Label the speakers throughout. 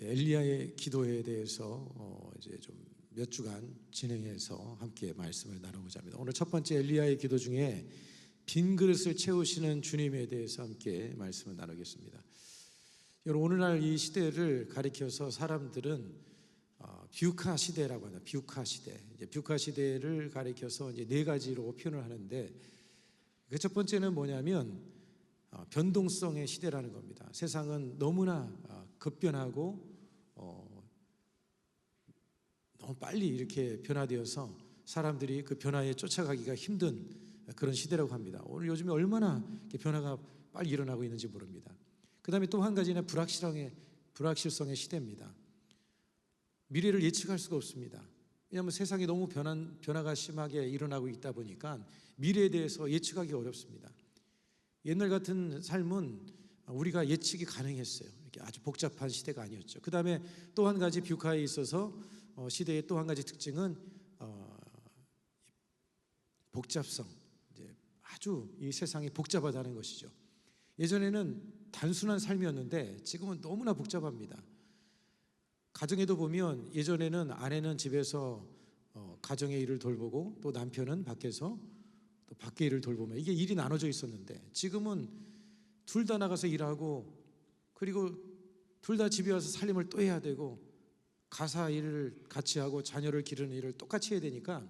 Speaker 1: 엘리야의 기도에 대해서 이제 좀 몇 주간 진행해서 함께 말씀을 나누고자 합니다. 오늘 첫 번째 엘리야의 기도 중에 빈 그릇을 채우시는 주님에 대해서 함께 말씀을 나누겠습니다. 여러분, 오늘날 이 시대를 가리켜서 사람들은 뷰카 시대라고 합니다. 뷰카 시대. 이제 뷰카 시대를 가리켜서 이제 네 가지로 표현을 하는데, 그 첫 번째는 뭐냐면 변동성의 시대라는 겁니다. 세상은 너무나 급변하고 너무 빨리 이렇게 변화되어서 사람들이 그 변화에 쫓아가기가 힘든 그런 시대라고 합니다. 오늘 요즘에 얼마나 변화가 빨리 일어나고 있는지 모릅니다. 그 다음에 또 한 가지는 불확실성의 시대입니다. 미래를 예측할 수가 없습니다. 왜냐하면 세상이 너무 변화가 심하게 일어나고 있다 보니까 미래에 대해서 예측하기 어렵습니다. 옛날 같은 삶은 우리가 예측이 가능했어요. 이렇게 아주 복잡한 시대가 아니었죠. 그 다음에 또 한 가지 뷰카에 있어서 시대의 또 한 가지 특징은 복잡성. 이제 아주 이 세상이 복잡하다는 것이죠. 예전에는 단순한 삶이었는데 지금은 너무나 복잡합니다. 가정에도 보면 예전에는 아내는 집에서 가정의 일을 돌보고 또 남편은 밖에서 또 밖의 일을 돌보며 이게 일이 나눠져 있었는데, 지금은 둘 다 나가서 일하고 그리고 둘 다 집에 와서 살림을 또 해야 되고 가사 일을 같이 하고 자녀를 기르는 일을 똑같이 해야 되니까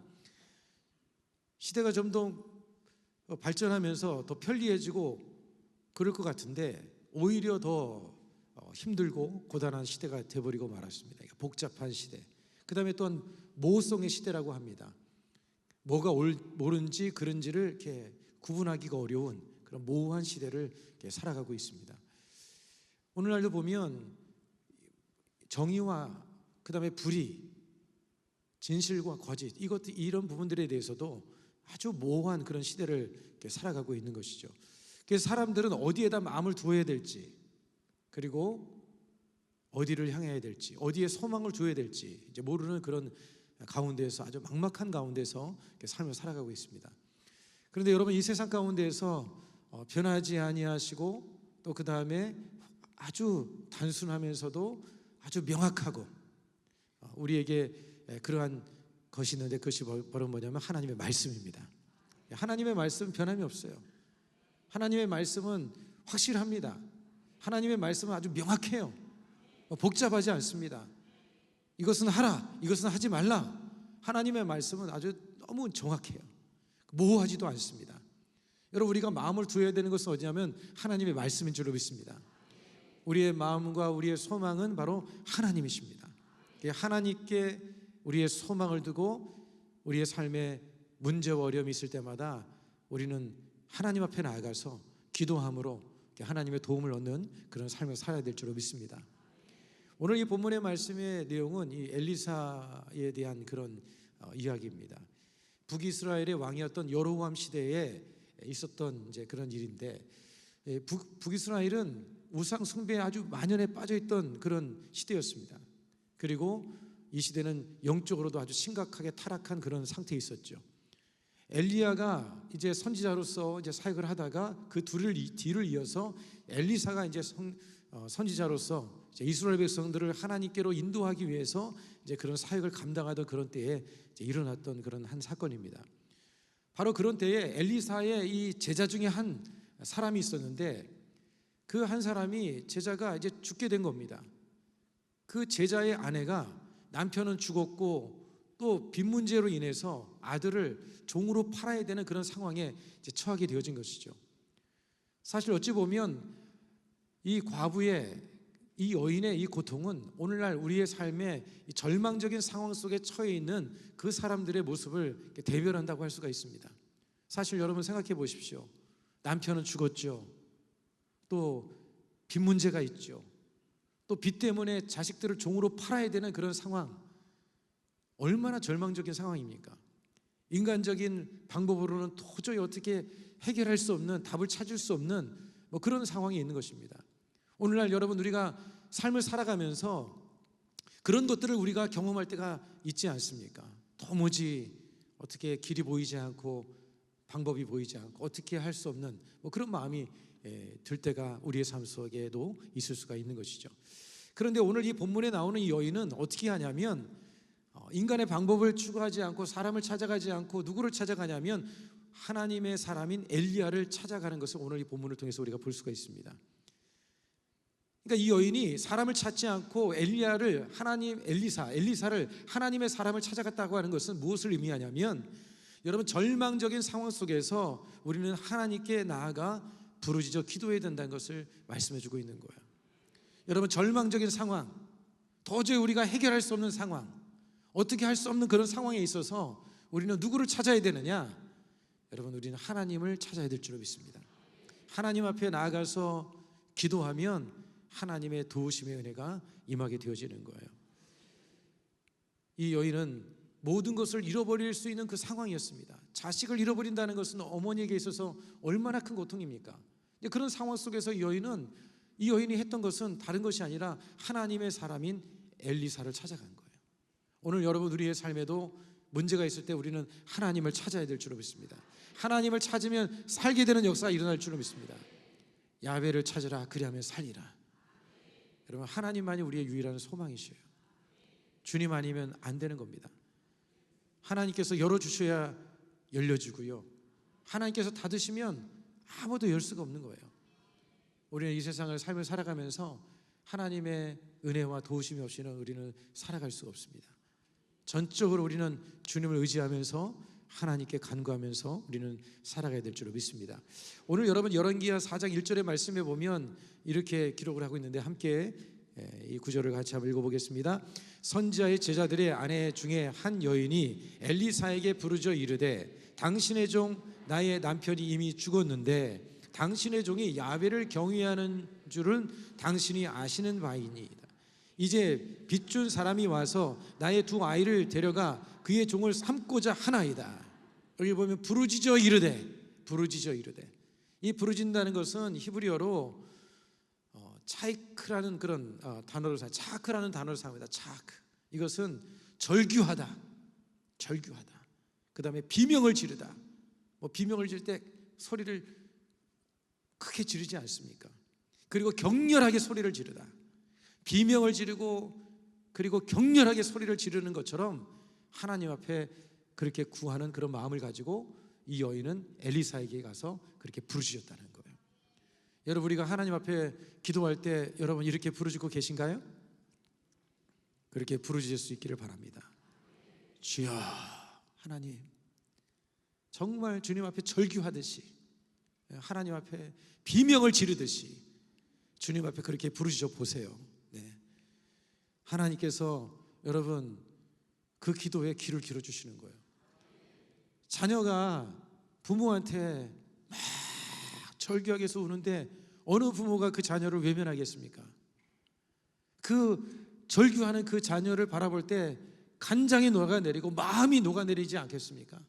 Speaker 1: 시대가 좀 더 발전하면서 더 편리해지고 그럴 것 같은데 오히려 더 힘들고 고단한 시대가 돼버리고 말았습니다. 복잡한 시대. 그 다음에 또한 모호성의 시대라고 합니다. 뭐가 옳은지 그른지를 이렇게 구분하기가 어려운 그런 모호한 시대를 이렇게 살아가고 있습니다. 오늘날도 보면 정의와 그 다음에 불의, 진실과 거짓, 이런 부분들에 대해서도 아주 모호한 그런 시대를 이렇게 살아가고 있는 것이죠. 그래서 사람들은 어디에다 마음을 두어야 될지, 그리고 어디를 향해야 될지, 어디에 소망을 두어야 될지 이제 모르는 그런 가운데에서, 아주 막막한 가운데서 이렇게 삶을 살아가고 있습니다. 그런데 여러분, 이 세상 가운데에서 변하지 아니하시고 또 그 다음에 아주 단순하면서도 아주 명확하고 우리에게 그러한 것이 있는데, 그것이 바로 뭐냐면 하나님의 말씀입니다. 하나님의 말씀은 변함이 없어요. 하나님의 말씀은 확실합니다. 하나님의 말씀은 아주 명확해요. 복잡하지 않습니다. 이것은 하라, 이것은 하지 말라. 하나님의 말씀은 아주 너무 정확해요. 모호하지도 않습니다. 여러분, 우리가 마음을 두어야 되는 것은 어디냐면 하나님의 말씀인 줄로 믿습니다. 우리의 마음과 우리의 소망은 바로 하나님이십니다. 하나님께 우리의 소망을 두고 우리의 삶에 문제와 어려움이 있을 때마다 우리는 하나님 앞에 나아가서 기도함으로 하나님의 도움을 얻는 그런 삶을 살아야 될 줄로 믿습니다. 오늘 이 본문의 말씀의 내용은 이 엘리사에 대한 그런 이야기입니다. 북이스라엘의 왕이었던 여로보암 시대에 있었던 이제 그런 일인데, 북이스라엘은 우상 숭배에 아주 만연에 빠져 있던 그런 시대였습니다. 그리고 이 시대는 영적으로도 아주 심각하게 타락한 그런 상태에 있었죠. 엘리야가 이제 선지자로서 이제 사역을 하다가 그 뒤를 이어서 엘리사가 이제 선지자로서 이제 이스라엘 백성들을 하나님께로 인도하기 위해서 이제 그런 사역을 감당하던 그런 때에 이제 일어났던 그런 한 사건입니다. 바로 그런 때에 엘리사의 이 제자 중에 한 사람이 있었는데, 그 한 사람이, 제자가 이제 죽게 된 겁니다. 그 제자의 아내가, 남편은 죽었고 또 빚 문제로 인해서 아들을 종으로 팔아야 되는 그런 상황에 이제 처하게 되어진 것이죠. 사실 어찌 보면 이 과부의, 이 여인의 이 고통은 오늘날 우리의 삶의 이 절망적인 상황 속에 처해 있는 그 사람들의 모습을 대변한다고 할 수가 있습니다. 사실 여러분 생각해 보십시오. 남편은 죽었죠. 또 빚 문제가 있죠. 또 빚 때문에 자식들을 종으로 팔아야 되는 그런 상황, 얼마나 절망적인 상황입니까? 인간적인 방법으로는 도저히 어떻게 해결할 수 없는, 답을 찾을 수 없는 그런 상황이 있는 것입니다. 오늘날 여러분, 우리가 삶을 살아가면서 그런 것들을 우리가 경험할 때가 있지 않습니까? 도무지 어떻게 길이 보이지 않고 방법이 보이지 않고 어떻게 할 수 없는 그런 마음이 들 때가 우리의 삶 속에도 있을 수가 있는 것이죠. 그런데 오늘 이 본문에 나오는 이 여인은 어떻게 하냐면 인간의 방법을 추구하지 않고 사람을 찾아가지 않고 누구를 찾아가냐면 하나님의 사람인 엘리야를 찾아가는 것을 오늘 이 본문을 통해서 우리가 볼 수가 있습니다. 그러니까 이 여인이 사람을 찾지 않고 엘리사를 하나님의 사람을 찾아갔다고 하는 것은 무엇을 의미하냐면, 여러분, 절망적인 상황 속에서 우리는 하나님께 나아가 부르짖어 기도해야 된다는 것을 말씀해 주고 있는 거예요. 여러분, 절망적인 상황, 도저히 우리가 해결할 수 없는 상황, 어떻게 할 수 없는 그런 상황에 있어서 우리는 누구를 찾아야 되느냐? 여러분, 우리는 하나님을 찾아야 될 줄로 믿습니다. 하나님 앞에 나아가서 기도하면 하나님의 도우심의 은혜가 임하게 되어지는 거예요. 이 여인은 모든 것을 잃어버릴 수 있는 그 상황이었습니다. 자식을 잃어버린다는 것은 어머니에게 있어서 얼마나 큰 고통입니까? 그런 상황 속에서 이 여인이 했던 것은 다른 것이 아니라 하나님의 사람인 엘리사를 찾아간 거예요. 오늘 여러분, 우리의 삶에도 문제가 있을 때 우리는 하나님을 찾아야 될 줄로 믿습니다. 하나님을 찾으면 살게 되는 역사가 일어날 줄로 믿습니다. 야훼를 찾으라, 그리하면 살리라. 여러분, 하나님만이 우리의 유일한 소망이셔요. 주님 아니면 안 되는 겁니다. 하나님께서 열어주셔야 열려지고요, 하나님께서 닫으시면 아무도 열 수가 없는 거예요. 우리는 이 세상을 삶을 살아가면서 하나님의 은혜와 도우심이 없이는 우리는 살아갈 수가 없습니다. 전적으로 우리는 주님을 의지하면서 하나님께 간구하면서 우리는 살아가야 될 줄로 믿습니다. 오늘 여러분, 열왕기하 4장 1절의 말씀에 보면 이렇게 기록을 하고 있는데, 함께 이 구절을 같이 한번 읽어보겠습니다. 선지자의 제자들의 아내 중에 한 여인이 엘리사에게 부르짖어 이르되, 당신의 종 나의 남편이 이미 죽었는데 당신의 종이 야훼를 경외하는 줄은 당신이 아시는 바이니이다. 이제 빚준 사람이 와서 나의 두 아이를 데려가 그의 종을 삼고자 하나이다. 여기 보면 부르짖어 이르되, 이 부르짖는다는 것은 히브리어로 차이크라는 그런 단어를 차크라는 단어를 사용합니다. 차크. 이것은 절규하다. 그 다음에 비명을 지르다. 비명을 지를 때 소리를 크게 지르지 않습니까? 그리고 격렬하게 소리를 지르다. 비명을 지르고 그리고 격렬하게 소리를 지르는 것처럼 하나님 앞에 그렇게 구하는 그런 마음을 가지고 이 여인은 엘리사에게 가서 그렇게 부르짖었다는 거예요. 여러분, 우리가 하나님 앞에 기도할 때 여러분 이렇게 부르짖고 계신가요? 그렇게 부르짖을 수 있기를 바랍니다. 주여, 하나님, 정말 주님 앞에 절규하듯이, 하나님 앞에 비명을 지르듯이 주님 앞에 그렇게 부르짖어 보세요. 하나님께서 여러분 그 기도에 귀를 기울여 주시는 거예요. 자녀가 부모한테 막 절규하게 해서 우는데 어느 부모가 그 자녀를 외면하겠습니까? 그 절규하는 그 자녀를 바라볼 때 간장이 녹아내리고 마음이 녹아내리지 않겠습니까?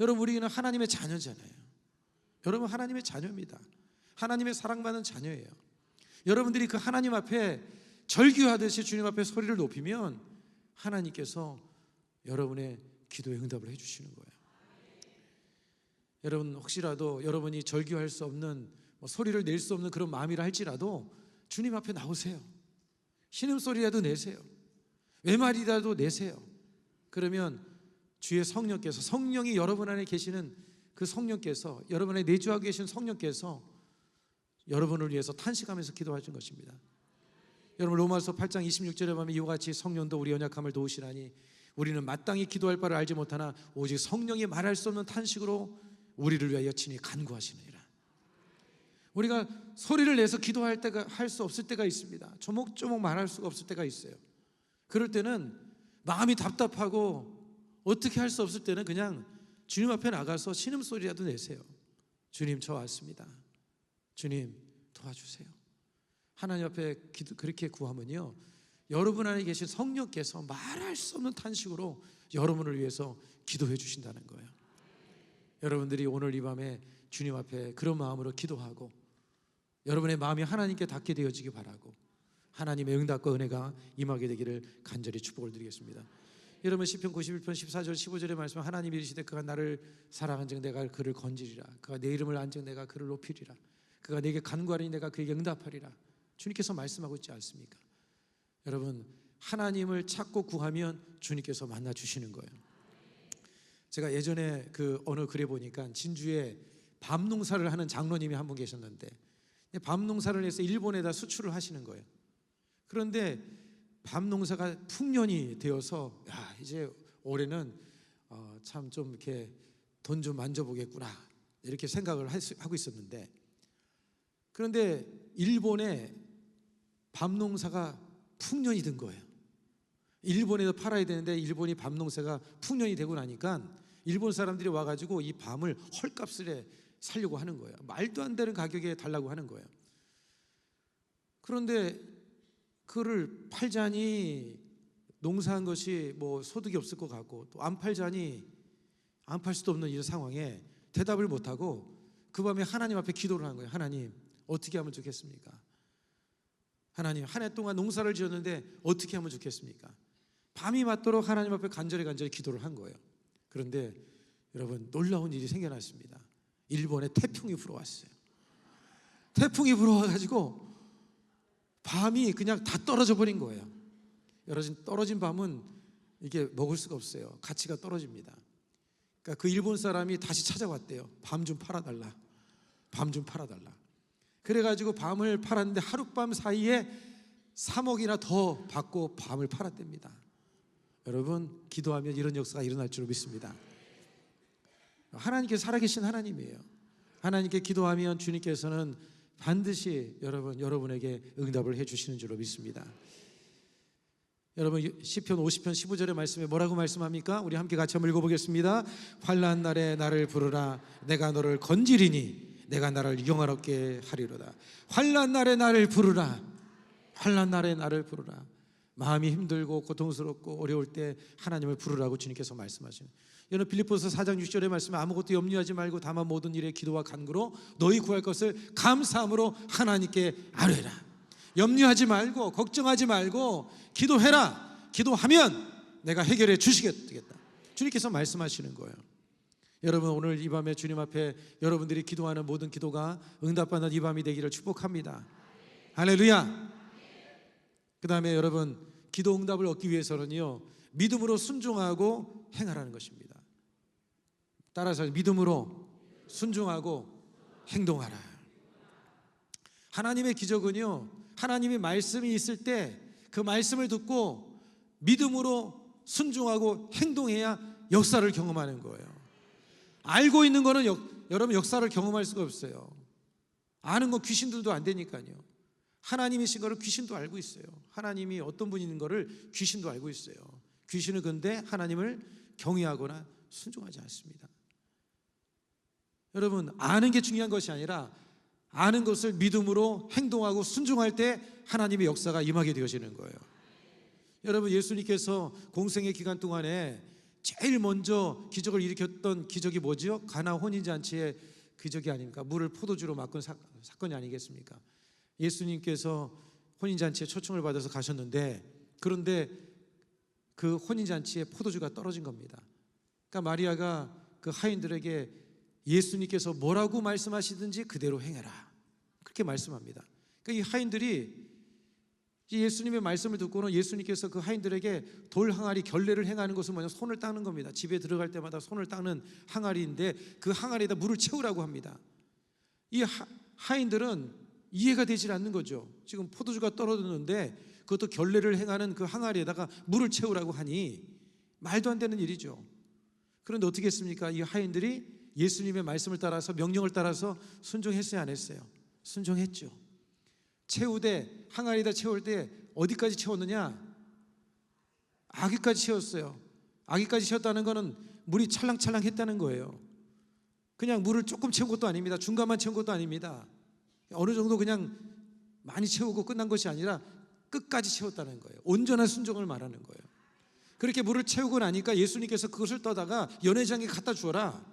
Speaker 1: 여러분, 우리는 하나님의 자녀잖아요. 여러분, 하나님의 자녀입니다. 하나님의 사랑받는 자녀예요. 여러분들이 그 하나님 앞에 절규하듯이 주님 앞에 소리를 높이면 하나님께서 여러분의 기도에 응답을 해주시는 거예요. 여러분, 혹시라도 여러분이 절규할 수 없는, 소리를 낼 수 없는 그런 마음이라 할지라도 주님 앞에 나오세요. 신음소리라도 내세요. 외말이라도 내세요. 그러면 주의 성령께서, 성령이 여러분 안에 계시는 그 성령께서, 여러분 안에 내주하고 계신 성령께서 여러분을 위해서 탄식하면서 기도하신 것입니다. 여러분, 로마서 8장 26절에 보면 이와 같이 성령도 우리 연약함을 도우시나니 우리는 마땅히 기도할 바를 알지 못하나 오직 성령이 말할 수 없는 탄식으로 우리를 위하여 친히 간구하시느니라. 우리가 소리를 내서 기도할 때가, 할 수 없을 때가 있습니다. 조목조목 말할 수가 없을 때가 있어요. 그럴 때는 마음이 답답하고 어떻게 할 수 없을 때는 그냥 주님 앞에 나가서 신음소리라도 내세요. 주님, 저 왔습니다. 주님, 도와주세요. 하나님 앞에 그렇게 구하면요, 여러분 안에 계신 성령께서 말할 수 없는 탄식으로 여러분을 위해서 기도해 주신다는 거예요. 여러분들이 오늘 이 밤에 주님 앞에 그런 마음으로 기도하고 여러분의 마음이 하나님께 닿게 되어지기 바라고 하나님의 응답과 은혜가 임하게 되기를 간절히 축복을 드리겠습니다. 여러분, 시편 91편 14절 15절의 말씀, 하나님 이르시되 그가 나를 사랑한즉 내가 그를 건지리라. 그가 내 이름을 안즉 내가 그를 높이리라. 그가 내게 간구하리니 내가 그에게 응답하리라. 주님께서 말씀하고 있지 않습니까? 여러분, 하나님을 찾고 구하면 주님께서 만나 주시는 거예요. 제가 예전에 어느 글에 보니까 진주에 밤 농사를 하는 장로님이 한 분 계셨는데, 밤 농사를 해서 일본에다 수출을 하시는 거예요. 그런데 밤 농사가 풍년이 되어서 이제 올해는 참 좀 이렇게 돈 좀 만져보겠구나 이렇게 생각을 하고 있었는데, 그런데 일본에 밤 농사가 풍년이 든 거예요. 일본에서 팔아야 되는데 일본이 밤 농사가 풍년이 되고 나니까 일본 사람들이 와가지고 이 밤을 헐값을 살려고 하는 거예요. 말도 안 되는 가격에 달라고 하는 거예요. 그런데 그를 팔자니 농사한 것이 뭐 소득이 없을 것 같고, 또 안 팔자니 안 팔 수도 없는 이런 상황에 대답을 못하고 그 밤에 하나님 앞에 기도를 한 거예요. 하나님, 어떻게 하면 좋겠습니까? 하나님, 한 해 동안 농사를 지었는데 어떻게 하면 좋겠습니까? 밤이 맞도록 하나님 앞에 간절히 기도를 한 거예요. 그런데 여러분, 놀라운 일이 생겨났습니다. 일본에 태풍이 불어왔어요. 태풍이 불어와가지고 밤이 그냥 다 떨어져 버린 거예요. 여러분, 떨어진 밤은 이게 먹을 수가 없어요. 가치가 떨어집니다. 그러니까 그 일본 사람이 다시 찾아왔대요. 밤 좀 팔아달라. 밤 좀 팔아달라. 그래가지고 밤을 팔았는데 하룻밤 사이에 3억이나 더 받고 밤을 팔았답니다. 여러분, 기도하면 이런 역사가 일어날 줄 믿습니다. 하나님께서 살아계신 하나님이에요. 하나님께 기도하면 주님께서는 반드시 여러분에게 응답을 해주시는 줄로 믿습니다. 여러분, 시편 50편 15절의 말씀에 뭐라고 말씀합니까? 우리 함께 같이 한번 읽어보겠습니다. 환난 날에 나를 부르라. 내가 너를 건지리니 내가 나를 영화롭게 하리로다. 환난 날에 나를 부르라. 환난 날에 나를 부르라. 마음이 힘들고 고통스럽고 어려울 때 하나님을 부르라고 주님께서 말씀하시는, 여러분, 빌립보서 4장 6절의 말씀에 아무것도 염려하지 말고 다만 모든 일에 기도와 간구로 너희 구할 것을 감사함으로 하나님께 아뢰라. 염려하지 말고 걱정하지 말고 기도해라. 기도하면 내가 해결해 주시겠다. 주님께서 말씀하시는 거예요. 여러분, 오늘 이 밤에 주님 앞에 여러분들이 기도하는 모든 기도가 응답받는 이 밤이 되기를 축복합니다. 할렐루야. 그 다음에 여러분, 기도 응답을 얻기 위해서는요, 믿음으로 순종하고 행하라는 것입니다. 따라서 믿음으로 순종하고 행동하라. 하나님의 기적은요, 하나님의 말씀이 있을 때 그 말씀을 듣고 믿음으로 순종하고 행동해야 역사를 경험하는 거예요. 알고 있는 거는 여러분 역사를 경험할 수가 없어요. 아는 건 귀신들도 안 되니까요. 하나님이신 거를 귀신도 알고 있어요. 하나님이 어떤 분인 거를 귀신도 알고 있어요. 귀신은 근데 하나님을 경외하거나 순종하지 않습니다. 여러분, 아는 게 중요한 것이 아니라 아는 것을 믿음으로 행동하고 순종할 때 하나님의 역사가 임하게 되어지는 거예요. 여러분, 예수님께서 공생의 기간 동안에 제일 먼저 기적을 일으켰던 기적이 뭐죠? 가나 혼인잔치의 기적이 아닙니까? 물을 포도주로 바꾼 사건이 아니겠습니까? 예수님께서 혼인잔치에 초청을 받아서 가셨는데, 그런데 그 혼인잔치에 포도주가 떨어진 겁니다. 그러니까 마리아가 그 하인들에게 예수님께서 뭐라고 말씀하시든지 그대로 행해라, 그렇게 말씀합니다. 그러니까 이 하인들이 예수님의 말씀을 듣고는 예수님께서 그 하인들에게 돌 항아리 결례를 행하는 것은 뭐냐, 손을 닦는 겁니다. 집에 들어갈 때마다 손을 닦는 항아리인데 그 항아리에다 물을 채우라고 합니다. 이 하인들은 이해가 되질 않는 거죠. 지금 포도주가 떨어졌는데 그것도 결례를 행하는 그 항아리에다가 물을 채우라고 하니 말도 안 되는 일이죠. 그런데 어떻게 했습니까? 이 하인들이 예수님의 말씀을 따라서, 명령을 따라서 순종했어요, 안 했어요? 순종했죠. 채우되, 항아리에다 채울 때 어디까지 채웠느냐? 아기까지 채웠어요. 아기까지 채웠다는 것은 물이 찰랑찰랑 했다는 거예요. 그냥 물을 조금 채운 것도 아닙니다. 중간만 채운 것도 아닙니다. 어느 정도 그냥 많이 채우고 끝난 것이 아니라 끝까지 채웠다는 거예요. 온전한 순종을 말하는 거예요. 그렇게 물을 채우고 나니까 예수님께서 그것을 떠다가 연회장에 갖다 주어라.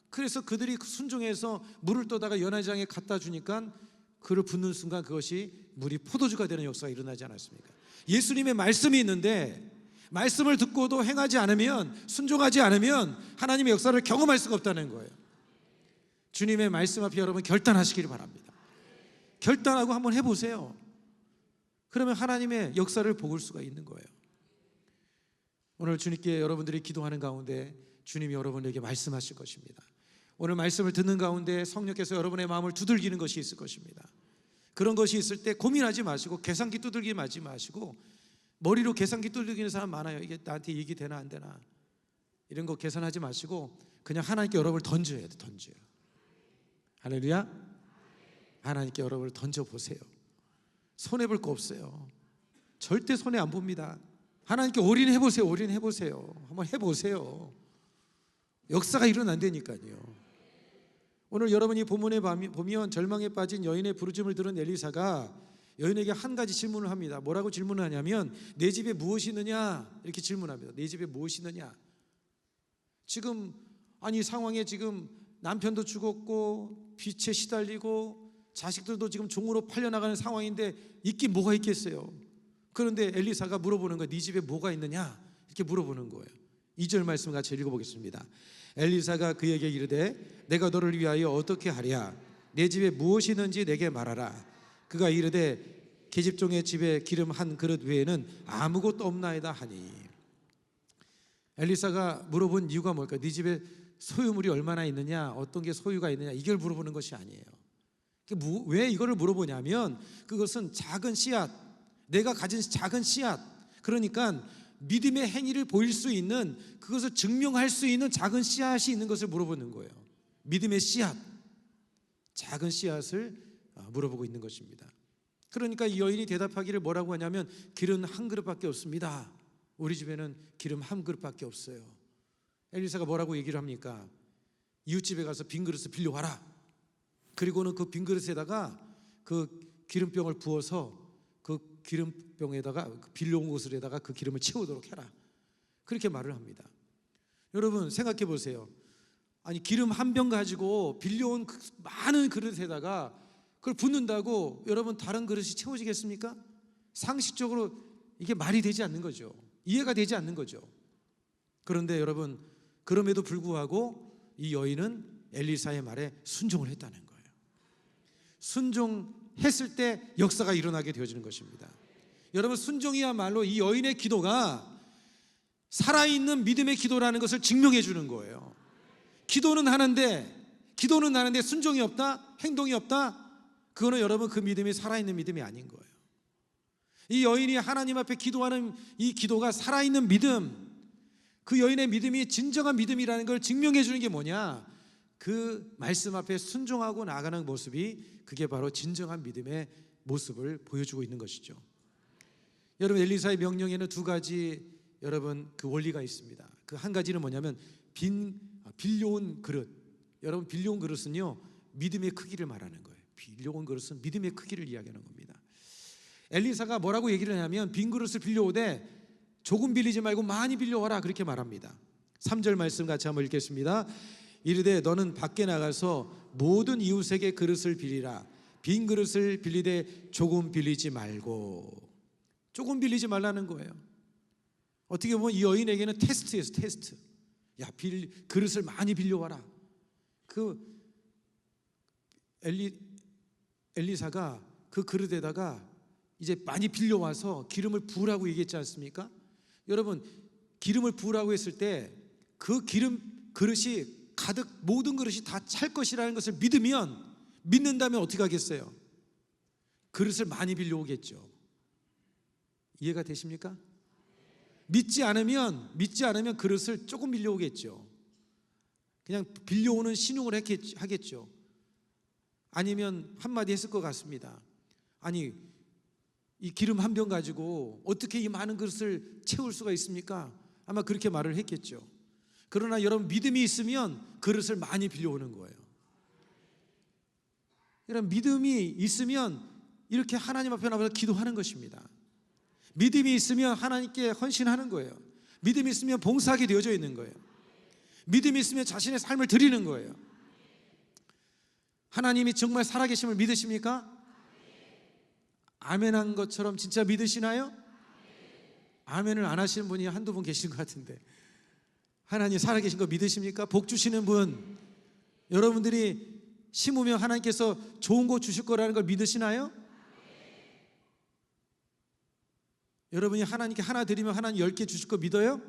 Speaker 1: 그래서 그들이 순종해서 물을 떠다가 연회장에 갖다 주니까 그를 붓는 순간 그것이 물이 포도주가 되는 역사가 일어나지 않았습니까? 예수님의 말씀이 있는데 말씀을 듣고도 행하지 않으면, 순종하지 않으면 하나님의 역사를 경험할 수가 없다는 거예요. 주님의 말씀 앞에 여러분 결단하시기를 바랍니다. 결단하고 한번 해보세요. 그러면 하나님의 역사를 볼 수가 있는 거예요. 오늘 주님께 여러분들이 기도하는 가운데 주님이 여러분에게 말씀하실 것입니다. 오늘 말씀을 듣는 가운데 성령께서 여러분의 마음을 두들기는 것이 있을 것입니다. 그런 것이 있을 때 고민하지 마시고 계산기 두들기 하지 마시고, 머리로 계산기 두들기는 사람 많아요. 이게 나한테 이익이 되나 안 되나 이런 거 계산하지 마시고 그냥 하나님께 여러분을 던져야 돼. 던져요. 할렐루야. 하나님께 여러분을 던져보세요. 손해볼 거 없어요. 절대 손해 안 봅니다. 하나님께 올인해보세요. 올인해보세요. 한번 해보세요. 역사가 일어난다니까요. 오늘 여러분이 본문에 보면 절망에 빠진 여인의 부르짖음을 들은 엘리사가 여인에게 한 가지 질문을 합니다. 뭐라고 질문을 하냐면 내 집에 무엇이 있느냐 이렇게 질문합니다. 내 집에 무엇이 있느냐. 지금 아니 상황에 지금 남편도 죽었고 빚에 시달리고 자식들도 지금 종으로 팔려나가는 상황인데 있긴 뭐가 있겠어요. 그런데 엘리사가 물어보는 거예요. 네 집에 뭐가 있느냐 이렇게 물어보는 거예요. 2절 말씀 같이 읽어보겠습니다. 엘리사가 그에게 이르되 내가 너를 위하여 어떻게 하랴. 내 집에 무엇이 있는지 내게 말하라. 그가 이르되 계집종의 집에 기름 한 그릇 외에는 아무것도 없나이다 하니. 엘리사가 물어본 이유가 뭘까요? 네 집에 소유물이 얼마나 있느냐, 어떤 게 소유가 있느냐, 이걸 물어보는 것이 아니에요. 왜 이거를 물어보냐면 그것은 작은 씨앗, 내가 가진 작은 씨앗, 그러니까 믿음의 행위를 보일 수 있는, 그것을 증명할 수 있는 작은 씨앗이 있는 것을 물어보는 거예요. 믿음의 씨앗, 작은 씨앗을 물어보고 있는 것입니다. 그러니까 이 여인이 대답하기를 뭐라고 하냐면 기름 한 그릇밖에 없습니다. 우리 집에는 기름 한 그릇밖에 없어요. 엘리사가 뭐라고 얘기를 합니까? 이웃집에 가서 빈 그릇을 빌려와라. 그리고는 그 빈 그릇에다가 그 기름병을 부어서 그 기름병에다가 빌려온 곳에다가 그 기름을 채우도록 해라. 그렇게 말을 합니다. 여러분 생각해 보세요. 아니 기름 한 병 가지고 빌려온 그 많은 그릇에다가 그걸 붓는다고 여러분 다른 그릇이 채워지겠습니까? 상식적으로 이게 말이 되지 않는 거죠. 이해가 되지 않는 거죠. 그런데 여러분 그럼에도 불구하고 이 여인은 엘리사의 말에 순종을 했다는 거예요. 순종했을 때 역사가 일어나게 되어지는 것입니다. 여러분 순종이야말로 이 여인의 기도가 살아있는 믿음의 기도라는 것을 증명해 주는 거예요. 기도는 하는데 순종이 없다, 행동이 없다, 그거는 여러분 그 믿음이 살아있는 믿음이 아닌 거예요. 이 여인이 하나님 앞에 기도하는 이 기도가 살아있는 믿음, 그 여인의 믿음이 진정한 믿음이라는 걸 증명해 주는 게 뭐냐? 그 말씀 앞에 순종하고 나가는 모습이, 그게 바로 진정한 믿음의 모습을 보여주고 있는 것이죠. 여러분 엘리사의 명령에는 두 가지 여러분 그 원리가 있습니다. 그 한 가지는 뭐냐면 빌려온 그릇. 여러분 빌려온 그릇은요 믿음의 크기를 말하는 거예요. 빌려온 그릇은 믿음의 크기를 이야기하는 겁니다. 엘리사가 뭐라고 얘기를 하냐면 빈 그릇을 빌려오되 조금 빌리지 말고 많이 빌려와라 그렇게 말합니다. 3절 말씀 같이 한번 읽겠습니다. 이르되 너는 밖에 나가서 모든 이웃에게 그릇을 빌리라. 빈 그릇을 빌리되 조금 빌리지 말고. 조금 빌리지 말라는 거예요. 어떻게 보면 이 여인에게는 테스트예요. 테스트. 야, 그릇을 많이 빌려와라. 그 엘리사가 그 그릇에다가 이제 많이 빌려와서 기름을 부으라고 얘기했지 않습니까? 여러분 기름을 부으라고 했을 때 그 기름 그릇이 가득 모든 그릇이 다 찰 것이라는 것을 믿는다면 어떻게 하겠어요? 그릇을 많이 빌려오겠죠. 이해가 되십니까? 믿지 않으면 그릇을 조금 빌려오겠죠. 그냥 빌려오는 신용을 하겠죠. 아니면 한마디 했을 것 같습니다. 아니 이 기름 한 병 가지고 어떻게 이 많은 그릇을 채울 수가 있습니까? 아마 그렇게 말을 했겠죠. 그러나 여러분 믿음이 있으면 그릇을 많이 빌려오는 거예요. 여러분 믿음이 있으면 이렇게 하나님 앞에 나가서 기도하는 것입니다. 믿음이 있으면 하나님께 헌신하는 거예요. 믿음이 있으면 봉사하게 되어져 있는 거예요. 믿음이 있으면 자신의 삶을 드리는 거예요. 하나님이 정말 살아계심을 믿으십니까? 아멘한 것처럼 진짜 믿으시나요? 아멘을 안 하시는 분이 한두 분 계신 것 같은데, 하나님 살아계신 거 믿으십니까? 복 주시는 분, 여러분들이 심으면 하나님께서 좋은 거 주실 거라는 걸 믿으시나요? 여러분이 하나님께 하나 드리면 하나님 10개 주실 거 믿어요?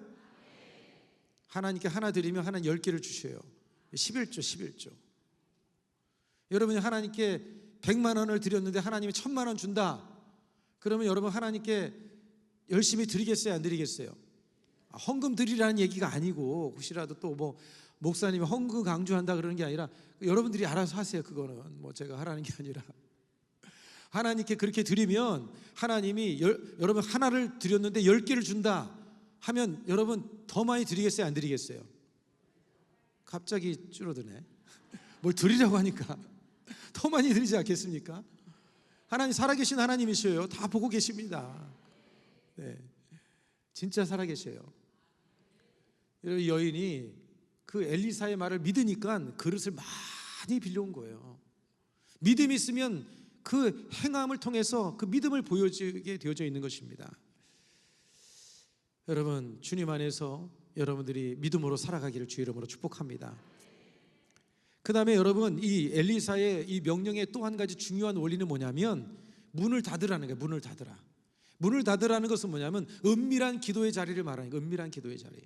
Speaker 1: 하나님께 하나 드리면 하나님 10개를 주셔요. 11조. 여러분이 하나님께 100만 원을 드렸는데 하나님이 1000만 원 준다. 그러면 여러분 하나님께 열심히 드리겠어요? 안 드리겠어요? 헌금 드리라는 얘기가 아니고, 혹시라도 또 뭐 목사님이 헌금 강조한다 그러는 게 아니라 여러분들이 알아서 하세요. 그거는 뭐 제가 하라는 게 아니라, 하나님께 그렇게 드리면 하나님이 여러분 하나를 드렸는데 10개를 준다 하면 여러분 더 많이 드리겠어요? 안 드리겠어요? 갑자기 줄어드네. 뭘 드리라고 하니까 더 많이 드리지 않겠습니까? 하나님 살아계신 하나님이셔요. 다 보고 계십니다. 네, 진짜 살아계셔요. 이 여인이 그 엘리사의 말을 믿으니까 그릇을 많이 빌려온 거예요. 믿음이 있으면 그 행함을 통해서 그 믿음을 보여주게 되어져 있는 것입니다. 여러분, 주님 안에서 여러분들이 믿음으로 살아가기를 주의 이름으로 축복합니다. 그 다음에 여러분, 이 엘리사의 이 명령의 또 한 가지 중요한 원리는 뭐냐면 문을 닫으라는 거예요. 문을 닫으라. 문을 닫으라는 것은 뭐냐면 은밀한 기도의 자리를 말하는 거예요. 은밀한 기도의 자리.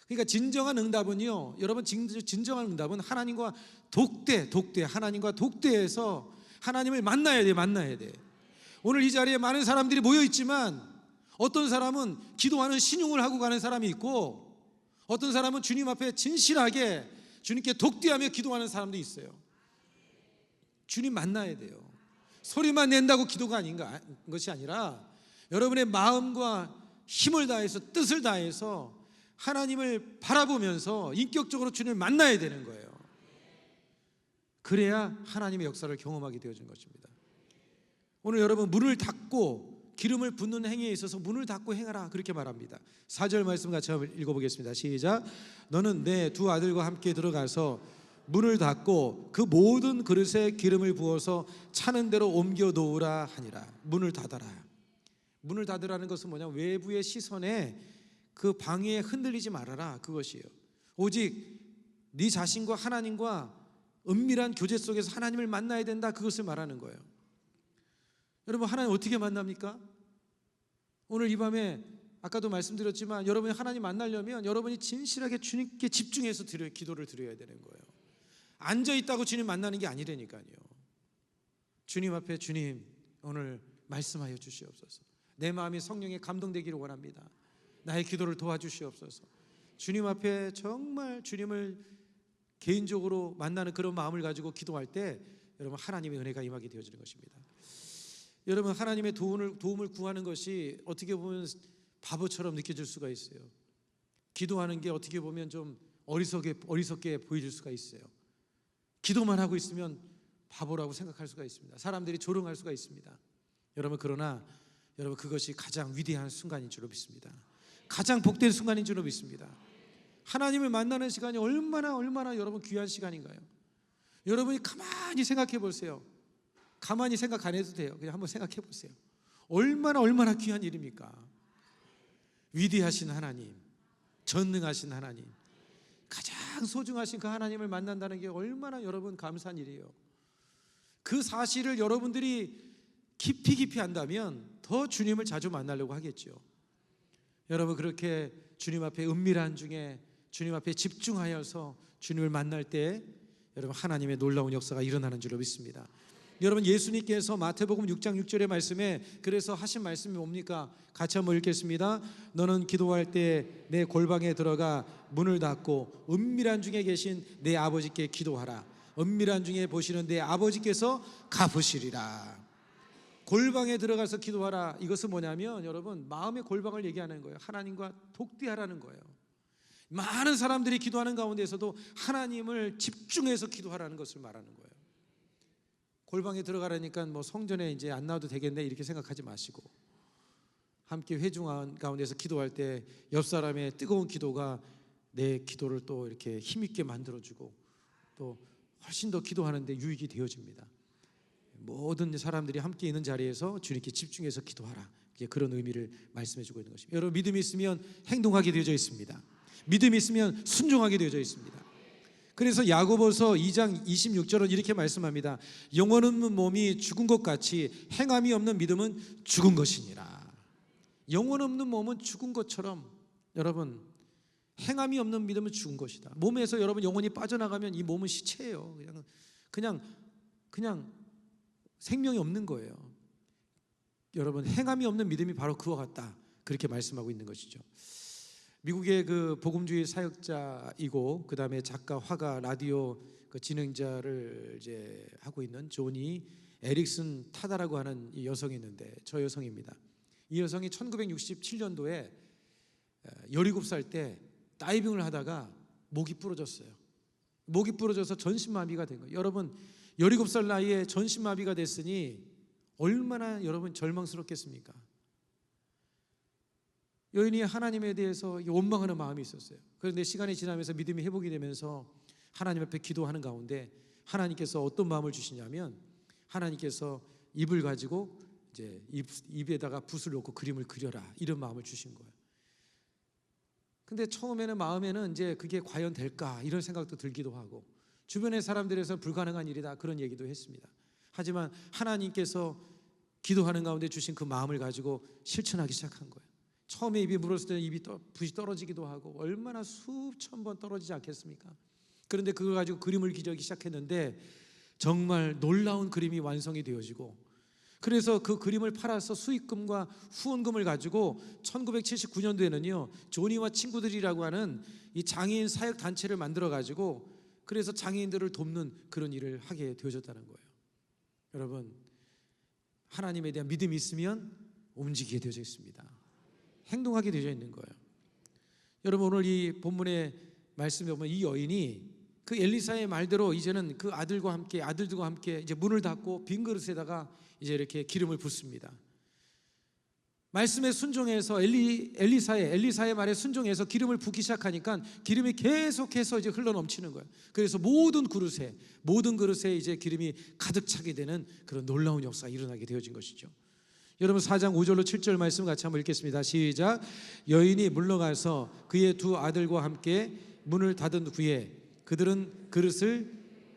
Speaker 1: 그러니까 진정한 응답은요, 여러분, 진정한 응답은 하나님과 독대, 하나님과 독대해서 하나님을 만나야 돼. 오늘 이 자리에 많은 사람들이 모여 있지만 어떤 사람은 기도하는 신용을 하고 가는 사람이 있고, 어떤 사람은 주님 앞에 진실하게 주님께 독대하며 기도하는 사람도 있어요. 주님 만나야 돼요. 소리만 낸다고 기도가 것이 아니라 여러분의 마음과 힘을 다해서, 뜻을 다해서 하나님을 바라보면서 인격적으로 주님을 만나야 되는 거예요. 그래야 하나님의 역사를 경험하게 되어진 것입니다. 오늘 여러분, 문을 닫고 기름을 붓는 행위에 있어서 문을 닫고 행하라, 그렇게 말합니다. 4절 말씀 같이 한번 읽어보겠습니다. 시작. 너는 내 두 아들과 함께 들어가서 문을 닫고 그 모든 그릇에 기름을 부어서 차는 대로 옮겨 놓으라 하니라. 문을 닫아라. 문을 닫으라는 것은 뭐냐면 외부의 시선에 그 방해에 흔들리지 말아라, 그것이에요. 오직 네 자신과 하나님과 은밀한 교제 속에서 하나님을 만나야 된다, 그것을 말하는 거예요. 여러분, 하나님 어떻게 만납니까? 오늘 이 밤에 아까도 말씀드렸지만 여러분이 하나님 만나려면 여러분이 진실하게 주님께 집중해서 기도를 드려야 되는 거예요. 앉아있다고 주님 만나는 게 아니라니까요. 주님 앞에, 주님 오늘 말씀하여 주시옵소서. 내 마음이 성령에 감동되기를 원합니다. 나의 기도를 도와주시옵소서. 주님 앞에 정말 주님을 개인적으로 만나는 그런 마음을 가지고 기도할 때 여러분, 하나님의 은혜가 임하게 되어지는 것입니다. 여러분, 하나님의 도움을 구하는 것이 어떻게 보면 바보처럼 느껴질 수가 있어요. 기도하는 게 어떻게 보면 좀 어리석게 보여질 수가 있어요. 기도만 하고 있으면 바보라고 생각할 수가 있습니다. 사람들이 조롱할 수가 있습니다. 여러분, 그러나 여러분, 그것이 가장 위대한 순간인 줄로 믿습니다. 가장 복된 순간인 줄로 믿습니다. 하나님을 만나는 시간이 얼마나 여러분 귀한 시간인가요? 여러분이 가만히 생각해 보세요. 가만히 생각 안 해도 돼요. 그냥 한번 생각해 보세요. 얼마나 귀한 일입니까? 위대하신 하나님, 전능하신 하나님, 가장 소중하신 그 하나님을 만난다는 게 얼마나 여러분 감사한 일이에요. 그 사실을 여러분들이 깊이 한다면 더 주님을 자주 만나려고 하겠죠. 여러분, 그렇게 주님 앞에 은밀한 중에 주님 앞에 집중하여서 주님을 만날 때 여러분, 하나님의 놀라운 역사가 일어나는 줄로 믿습니다. 여러분, 예수님께서 마태복음 6장 6절의 말씀에 그래서 하신 말씀이 뭡니까? 같이 한번 읽겠습니다. 너는 기도할 때 내 골방에 들어가 문을 닫고 은밀한 중에 계신 내 아버지께 기도하라. 은밀한 중에 보시는 내 아버지께서 갚으시리라. 골방에 들어가서 기도하라. 이것은 뭐냐면 여러분, 마음의 골방을 얘기하는 거예요. 하나님과 독대하라는 거예요. 많은 사람들이 기도하는 가운데에서도 하나님을 집중해서 기도하라는 것을 말하는 거예요. 골방에 들어가라니까 뭐 성전에 이제 안 나와도 되겠네, 이렇게 생각하지 마시고, 함께 회중한 가운데서 기도할 때 옆 사람의 뜨거운 기도가 내 기도를 또 이렇게 힘있게 만들어주고 또 훨씬 더 기도하는데 유익이 되어집니다. 모든 사람들이 함께 있는 자리에서 주님께 집중해서 기도하라, 그런 의미를 말씀해주고 있는 것입니다. 여러분, 믿음이 있으면 행동하게 되어져 있습니다. 믿음이 있으면 순종하게 되어져 있습니다. 그래서 야고보서 2장 26절은 이렇게 말씀합니다. 영혼 없는 몸이 죽은 것 같이 행함이 없는 믿음은 죽은 것이니라. 영혼 없는 몸은 죽은 것처럼 여러분 행함이 없는 믿음은 죽은 것이다. 몸에서 여러분 영혼이 빠져나가면 이 몸은 시체예요. 그냥 생명이 없는 거예요. 여러분 행함이 없는 믿음이 바로 그와 같다. 그렇게 말씀하고 있는 것이죠. 미국의 그 복음주의 사역자이고 그 다음에 작가, 화가, 라디오 그 진행자를 이제 하고 있는 조니 에릭슨 타다라고 하는 이 여성이 있는데 저 여성입니다. 이 여성이 1967년도에 17살 때 다이빙을 하다가 목이 부러졌어요. 목이 부러져서 전신마비가 된 거예요. 여러분 17살 나이에 전신마비가 됐으니 얼마나 여러분 절망스럽겠습니까? 여인이 하나님에 대해서 원망하는 마음이 있었어요. 그런데 시간이 지나면서 믿음이 회복이 되면서 하나님 앞에 기도하는 가운데 하나님께서 어떤 마음을 주시냐면 하나님께서 입을 가지고 이제 입에다가 붓을 놓고 그림을 그려라 이런 마음을 주신 거예요. 근데 처음에는 마음에는 이제 그게 과연 될까 이런 생각도 들기도 하고 주변의 사람들에서 불가능한 일이다 그런 얘기도 했습니다. 하지만 하나님께서 기도하는 가운데 주신 그 마음을 가지고 실천하기 시작한 거예요. 처음에 입이 물었을 때는 붓이 떨어지기도 하고 얼마나 수천 번 떨어지지 않겠습니까? 그런데 그걸 가지고 그림을 그리기 시작했는데 정말 놀라운 그림이 완성이 되어지고 그래서 그 그림을 팔아서 수익금과 후원금을 가지고 1979년도에는요 조니와 친구들이라고 하는 이 장애인 사역 단체를 만들어 가지고 그래서 장애인들을 돕는 그런 일을 하게 되어졌다는 거예요. 여러분 하나님에 대한 믿음이 있으면 움직이게 되어져 있습니다. 행동하게 되어져 있는 거예요. 여러분 오늘 이 본문의 말씀에 보면 이 여인이 그 엘리사의 말대로 이제는 그 아들들과 함께 이제 문을 닫고 빈 그릇에다가 이제 이렇게 기름을 붓습니다. 말씀에 순종해서 엘리사의 말에 순종해서 기름을 붓기 시작하니까 기름이 계속해서 이제 흘러 넘치는 거예요. 그래서 모든 그릇에 이제 기름이 가득 차게 되는 그런 놀라운 역사가 일어나게 되어진 것이죠. 여러분 4장 5절로 7절 말씀 같이 한번 읽겠습니다. 시작. 여인이 물러가서 그의 두 아들과 함께 문을 닫은 후에 그들은 그릇을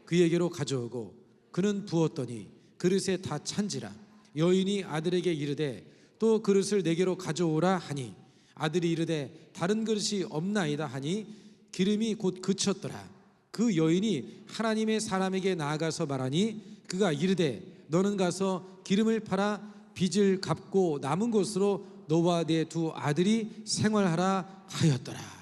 Speaker 1: 그에게로 가져오고 그는 부었더니 그릇에 다 찬지라. 여인이 아들에게 이르되 또 그릇을 내게로 가져오라 하니 아들이 이르되 다른 그릇이 없나이다 하니 기름이 곧 그쳤더라. 그 여인이 하나님의 사람에게 나아가서 말하니 그가 이르되 너는 가서 기름을 팔아 빚을 갚고 남은 것으로 너와 내 두 아들이 생활하라 하였더라.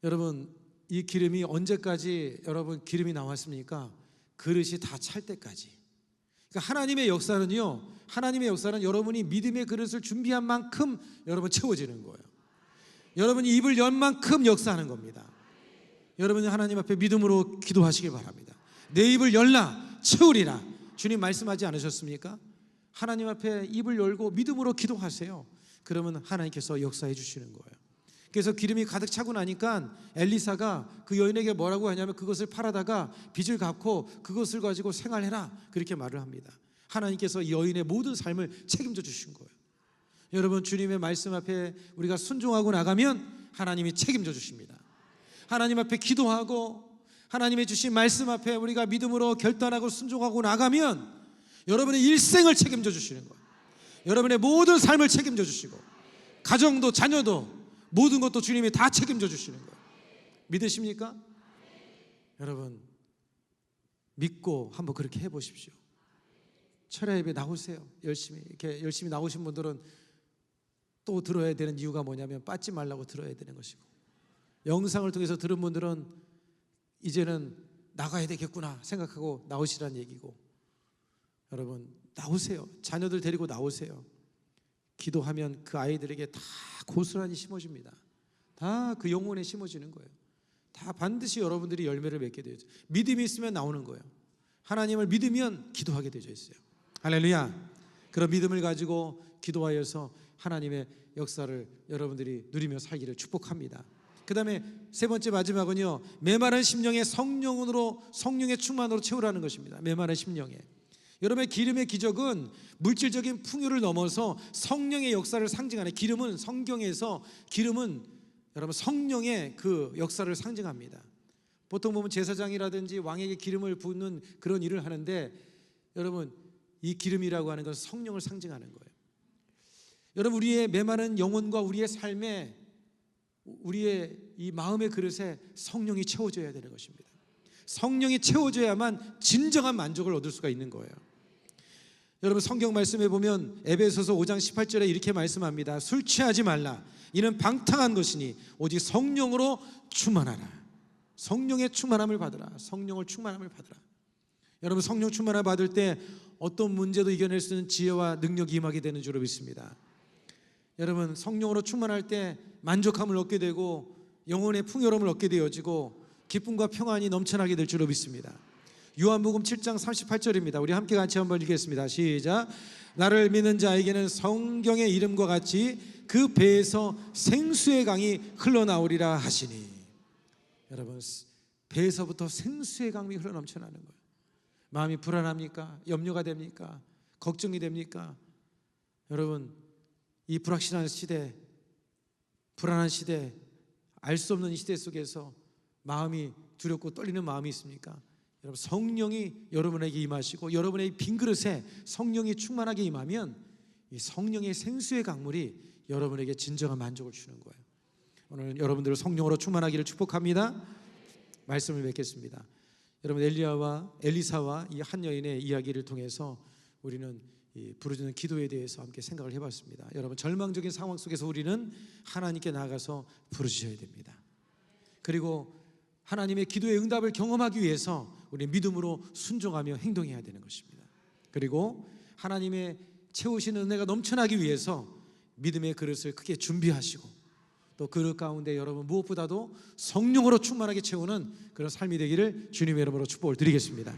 Speaker 1: 여러분 이 기름이 언제까지 여러분 기름이 나왔습니까? 그릇이 다 찰 때까지. 그러니까 하나님의 역사는 여러분이 믿음의 그릇을 준비한 만큼 여러분 채워지는 거예요. 여러분이 입을 연 만큼 역사하는 겁니다. 여러분이 하나님 앞에 믿음으로 기도하시길 바랍니다. 내 입을 열라 채우리라. 주님 말씀하지 않으셨습니까? 하나님 앞에 입을 열고 믿음으로 기도하세요. 그러면 하나님께서 역사해 주시는 거예요. 그래서 기름이 가득 차고 나니까 엘리사가 그 여인에게 뭐라고 하냐면 그것을 팔아다가 빚을 갚고 그것을 가지고 생활해라 그렇게 말을 합니다. 하나님께서 이 여인의 모든 삶을 책임져 주신 거예요. 여러분 주님의 말씀 앞에 우리가 순종하고 나가면 하나님이 책임져 주십니다. 하나님 앞에 기도하고 하나님의 주신 말씀 앞에 우리가 믿음으로 결단하고 순종하고 나가면 여러분의 일생을 책임져 주시는 거예요. 여러분의 모든 삶을 책임져 주시고 가정도 자녀도 모든 것도 주님이 다 책임져 주시는 거예요. 믿으십니까? 여러분 믿고 한번 그렇게 해보십시오. 철야 예배 나오세요. 열심히 나오신 분들은 또 들어야 되는 이유가 뭐냐면 빠지 말라고 들어야 되는 것이고 영상을 통해서 들은 분들은 이제는 나가야 되겠구나 생각하고 나오시라는 얘기고 여러분 나오세요. 자녀들 데리고 나오세요. 기도하면 그 아이들에게 다 고스란히 심어집니다. 다 그 영혼에 심어지는 거예요. 다 반드시 여러분들이 열매를 맺게 되죠. 믿음이 있으면 나오는 거예요. 하나님을 믿으면 기도하게 되어 있어요. 할렐루야. 그런 믿음을 가지고 기도하여서 하나님의 역사를 여러분들이 누리며 살기를 축복합니다. 그 다음에 세 번째 마지막은요 메마른 심령에 성령의 충만으로 채우라는 것입니다. 메마른 심령에 여러분의 기름의 기적은 물질적인 풍요를 넘어서 성령의 역사를 상징하는 기름은 성경에서 여러분 성령의 그 역사를 상징합니다. 보통 보면 제사장이라든지 왕에게 기름을 붓는 그런 일을 하는데 여러분 이 기름이라고 하는 것은 성령을 상징하는 거예요. 여러분, 우리의 메마른 영혼과 우리의 삶에, 우리의 이 마음의 그릇에 성령이 채워져야 되는 것입니다. 성령이 채워져야만 진정한 만족을 얻을 수가 있는 거예요. 여러분, 성경 말씀에 보면 에베소서 5장 18절에 이렇게 말씀합니다. 술 취하지 말라. 이는 방탕한 것이니 오직 성령으로 충만하라. 성령의 충만함을 받으라. 성령을 충만함을 받으라. 여러분, 성령 충만함을 받을 때 어떤 문제도 이겨낼 수 있는 지혜와 능력이 임하게 되는 줄로 믿습니다. 여러분, 성령으로 충만할 때 만족함을 얻게 되고 영혼의 풍요로움을 얻게 되어지고 기쁨과 평안이 넘쳐나게 될 줄로 믿습니다. 요한복음 7장 38절입니다. 우리 함께 같이 한번 읽겠습니다. 시작. 나를 믿는 자에게는 성경의 이름과 같이 그 배에서 생수의 강이 흘러나오리라 하시니. 여러분, 배에서부터 생수의 강이 흘러넘쳐나는 거예요. 마음이 불안합니까? 염려가 됩니까? 걱정이 됩니까? 여러분, 이 불확실한 시대, 불안한 시대, 알 수 없는 이 시대 속에서 마음이 두렵고 떨리는 마음이 있습니까? 여러분, 성령이 여러분에게 임하시고 여러분의 빈 그릇에 성령이 충만하게 임하면 이 성령의 생수의 강물이 여러분에게 진정한 만족을 주는 거예요. 오늘 여러분들을 성령으로 충만하기를 축복합니다. 말씀을 맺겠습니다. 여러분, 엘리사와 이 한 여인의 이야기를 통해서 우리는 이 부르짖는 기도에 대해서 함께 생각을 해봤습니다. 여러분, 절망적인 상황 속에서 우리는 하나님께 나가서 부르짖어야 됩니다. 그리고 하나님의 기도의 응답을 경험하기 위해서 우리 믿음으로 순종하며 행동해야 되는 것입니다. 그리고 하나님의 채우시는 은혜가 넘쳐나기 위해서 믿음의 그릇을 크게 준비하시고 또 그릇 가운데 여러분 무엇보다도 성령으로 충만하게 채우는 그런 삶이 되기를 주님의 이름으로 축복을 드리겠습니다.